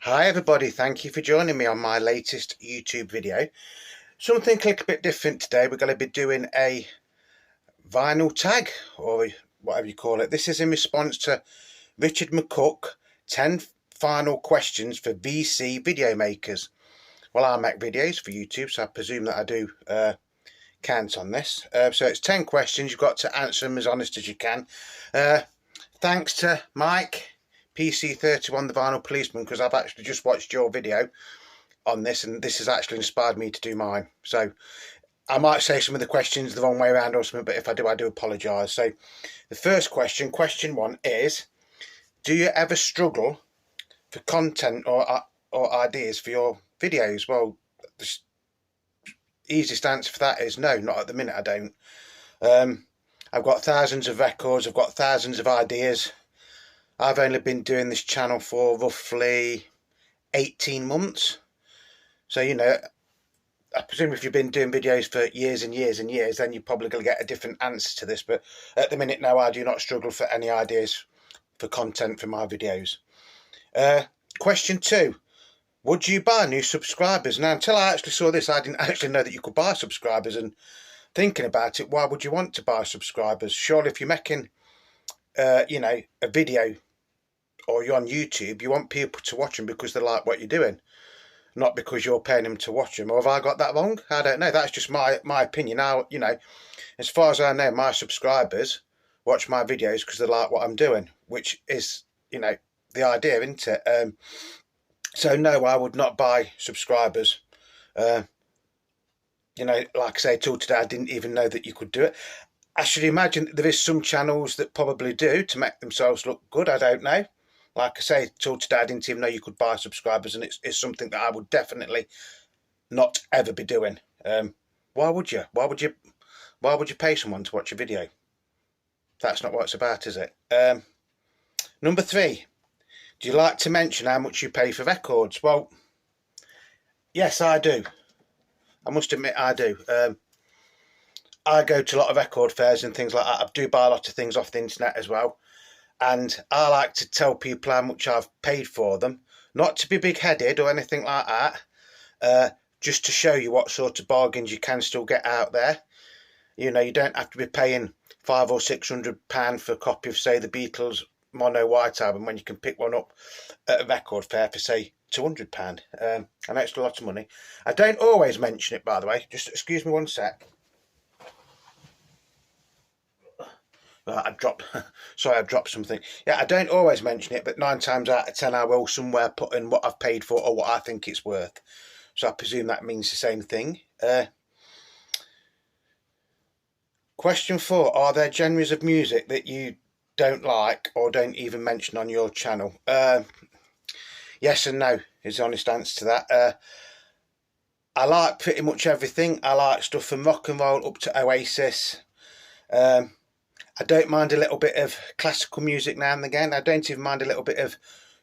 Hi everybody, thank you for joining me on my latest YouTube video. Something a little bit different today. We're going to be doing a vinyl tag, or whatever you call it. This is in response to Richard McCook, 10 final questions for VC video makers. Well, I make videos for YouTube, so I presume that I do count on this. So it's 10 questions. You've got to answer them as honest as you can. Thanks to Mike, PC31, the Vinyl Policeman, because I've actually just watched your video on this and this has actually inspired me to do mine. So I might say some of the questions the wrong way around or something, but if I do, I do apologise. So the first question, question one, is do you ever struggle for content or ideas for your videos? Well, the easiest answer for that is no, not at the minute. I don't. I've got thousands of records, I've got thousands of ideas. I've only been doing this channel for roughly 18 months. So, you know, I presume if you've been doing videos for years and years and years, then you're probably going to get a different answer to this. But at the minute, no, I do not struggle for any ideas for content for my videos. Question two, would you buy new subscribers? Now, until I actually saw this, I didn't actually know that you could buy subscribers. And thinking about it, why would you want to buy subscribers? Surely if you're making, you know, a video or you're on YouTube, you want people to watch them because they like what you're doing, not because you're paying them to watch them. Or have I got that wrong? I don't know. That's just my opinion. Now, you know, as far as I know, my subscribers watch my videos because they like what I'm doing, which is, you know, the idea, isn't it? So no, I would not buy subscribers. You know, like I say, till today, I didn't even know that you could do it. I should imagine that there is some channels that probably do to make themselves look good. I don't know. Like I say, till today, I didn't even know you could buy subscribers, and it's something that I would definitely not ever be doing. Why would you? Why would you pay someone to watch a video? That's not what it's about, is it? Number three, do you like to mention how much you pay for records? Well, yes, I do. I must admit I do. I go to a lot of record fairs and things like that. I do buy a lot of things off the internet as well. And I like to tell people how much I've paid for them. Not to be big-headed or anything like that. Just to show you what sort of bargains you can still get out there. You know, you don't have to be paying £500 or £600 for a copy of, say, the Beatles mono white album when you can pick one up at a record fair for, say, £200. I know it's a lot of money. I don't always mention it, by the way. Just excuse me one sec. Right, I've dropped something. Yeah, I don't always mention it, but 9 times out of 10 I will somewhere put in what I've paid for or what I think it's worth. So I presume that means the same thing. Question 4, are there genres of music that you don't like or don't even mention on your channel? Yes and no is the honest answer to that. I like pretty much everything. I like stuff from rock and roll up to Oasis. I don't mind a little bit of classical music now and again. I don't even mind a little bit of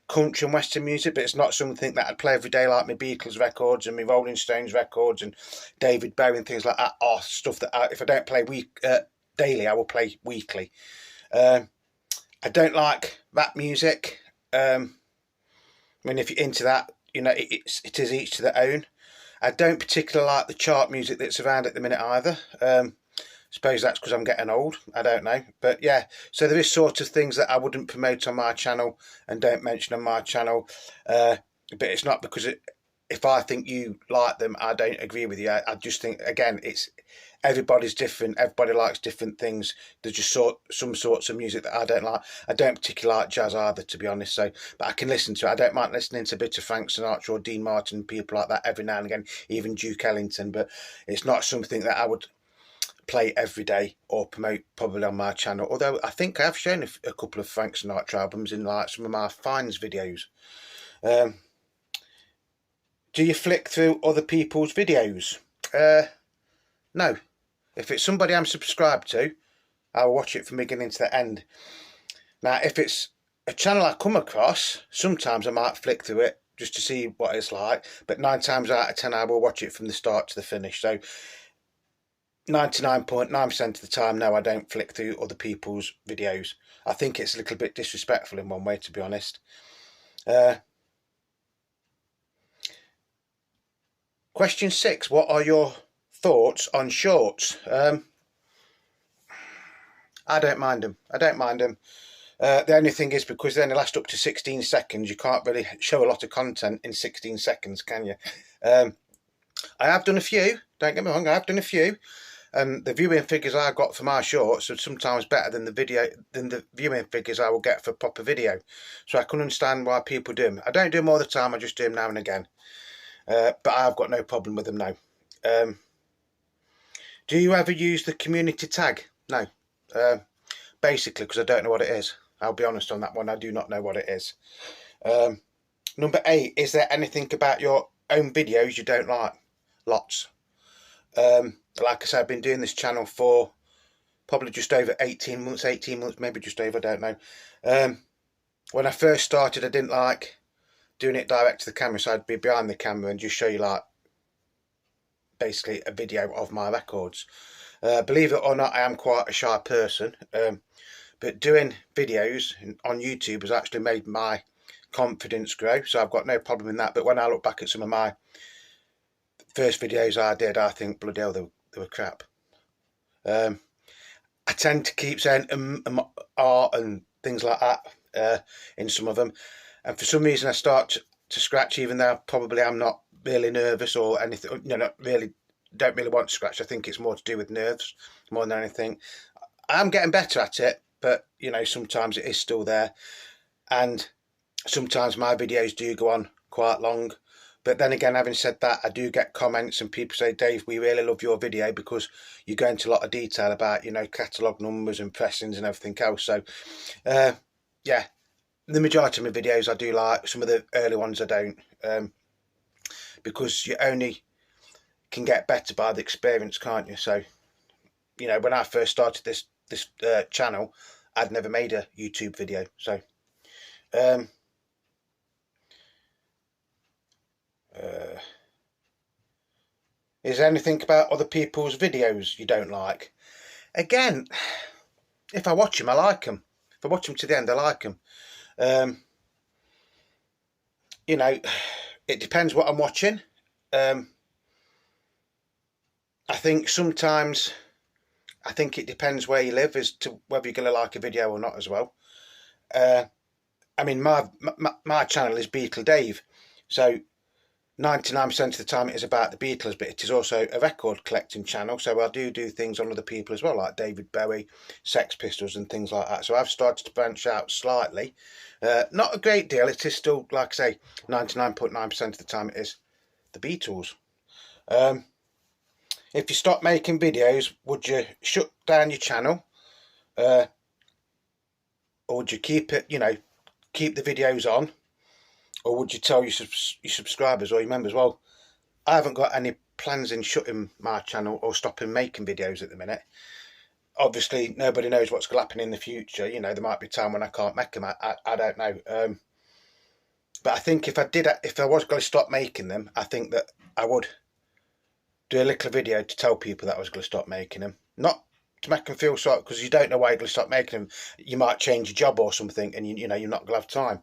country and western music, but it's not something that I'd play every day, like my Beatles records and my Rolling Stones records and David Bowie and things like that. Are stuff that if I don't play daily, I will play weekly. I don't like rap music. I mean, if you're into that, you know, it is each to their own. I don't particularly like the chart music that's around at the minute either. Suppose that's because I'm getting old. I don't know. But yeah, so there is sort of things that I wouldn't promote on my channel and don't mention on my channel. But it's not because if I think you like them, I don't agree with you. I just think, again, it's everybody's different. Everybody likes different things. There's just some sorts of music that I don't like. I don't particularly like jazz either, to be honest. So, but I can listen to it. I don't mind listening to a bit of Frank Sinatra or Dean Martin, people like that every now and again, even Duke Ellington. But it's not something that I would play every day or promote probably on my channel, although I think I have shown a couple of Frank Sinatra albums in like some of my finds videos. Do you flick through other people's videos? No. If it's somebody I'm subscribed to, I'll watch it from beginning to the end. Now if it's a channel I come across, sometimes I might flick through it just to see what it's like, but 9 times out of 10 I will watch it from the start to the finish. So 99.9% of the time, no, I don't flick through other people's videos. I think it's a little bit disrespectful in one way, to be honest. Question 6. What are your thoughts on shorts? I don't mind them. I don't mind them. The only thing is, because they only last up to 16 seconds, you can't really show a lot of content in 16 seconds, can you? I have done a few, don't get me wrong, I have done a few. And the viewing figures I got for my shorts are sometimes better than the viewing figures I will get for proper video. So I can understand why people do them. I don't do them all the time, I just do them now and again. But I've got no problem with them now. Do you ever use the community tag? No. Basically, because I don't know what it is. I'll be honest on that one, I do not know what it is. Number 8, is there anything about your own videos you don't like? Lots. Like I said, I've been doing this channel for probably just over 18 months, maybe just over, I don't know. When I first started, I didn't like doing it direct to the camera, so I'd be behind the camera and just show you, like, basically a video of my records. Believe it or not, I am quite a shy person, but doing videos on YouTube has actually made my confidence grow, so I've got no problem in that. But when I look back at some of my first videos I did, I think, bloody hell, they were crap. I tend to keep saying art and things like that in some of them, and for some reason I start to scratch, even though probably I'm not really nervous or anything. Not really, don't really want to scratch. I think it's more to do with nerves more than anything. I'm getting better at it, but sometimes it is still there, and sometimes my videos do go on quite long. But then again, having said that, I do get comments and people say, Dave, we really love your video because you go into a lot of detail about, catalogue numbers and pressings and everything else. So, yeah, the majority of my videos I do like. Some of the early ones I don't, because you only can get better by the experience, can't you? So, when I first started this channel, I'd never made a YouTube video. So, is there anything about other people's videos you don't like? Again, if I watch them, I like them. If I watch them to the end, I like them. It depends what I'm watching. I think sometimes, it depends where you live as to whether you're going to like a video or not as well. I mean, my channel is Beatle Dave, so 99% of the time it is about the Beatles, but it is also a record collecting channel, so I do things on other people as well, like David Bowie, Sex Pistols and things like that. So I've started to branch out slightly. Not a great deal, it is still, like I say, 99.9% of the time it is the Beatles. If you stop making videos, would you shut down your channel? Or would you keep it, keep the videos on? Or would you tell your subscribers or your members, well, I haven't got any plans in shutting my channel or stopping making videos at the minute. Obviously, nobody knows what's going to happen in the future. There might be a time when I can't make them. I don't know. But I think if I was going to stop making them, I think that I would do a little video to tell people that I was going to stop making them. Not to make them feel sorry, because you don't know why you're going to stop making them. You might change your job or something, and you're not going to have time.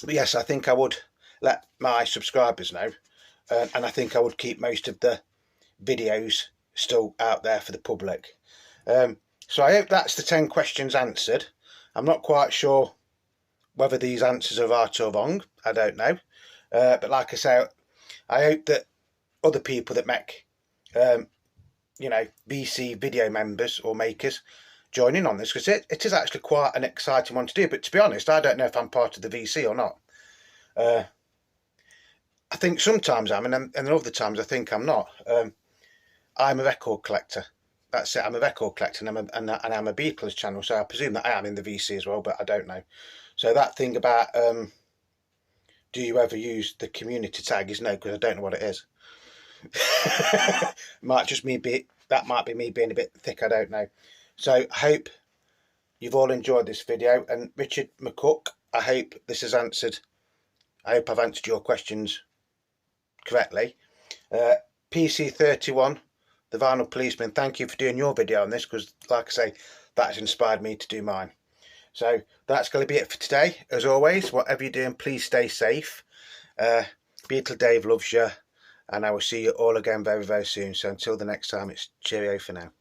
But yes, I think I would let my subscribers know, and I think I would keep most of the videos still out there for the public. So I hope that's the 10 questions answered. I'm not quite sure whether these answers are right or wrong. I don't know. But like I say, I hope that other people that make, VC video members or makers join in on this, because it is actually quite an exciting one to do. But to be honest, I don't know if I'm part of the VC or not. I think sometimes I'm, and other times I think I'm not. I'm a record collector. That's it. I'm a record collector, and I'm a Beatles channel, so I presume that I am in the VC as well, but I don't know. So that thing about do you ever use the community tag is no, because I don't know what it is. That might be me being a bit thick, I don't know. So I hope you've all enjoyed this video, and Richard McCook, I hope this has answered, I hope I've answered your questions correctly. PC31, the Vinyl Policeman, thank you for doing your video on this, because like I say, that's inspired me to do mine. So that's going to be it for today. As always, whatever you're doing, please stay safe. Beatle Dave loves you. and I will see you all again very, very soon. So until the next time, it's cheerio for now.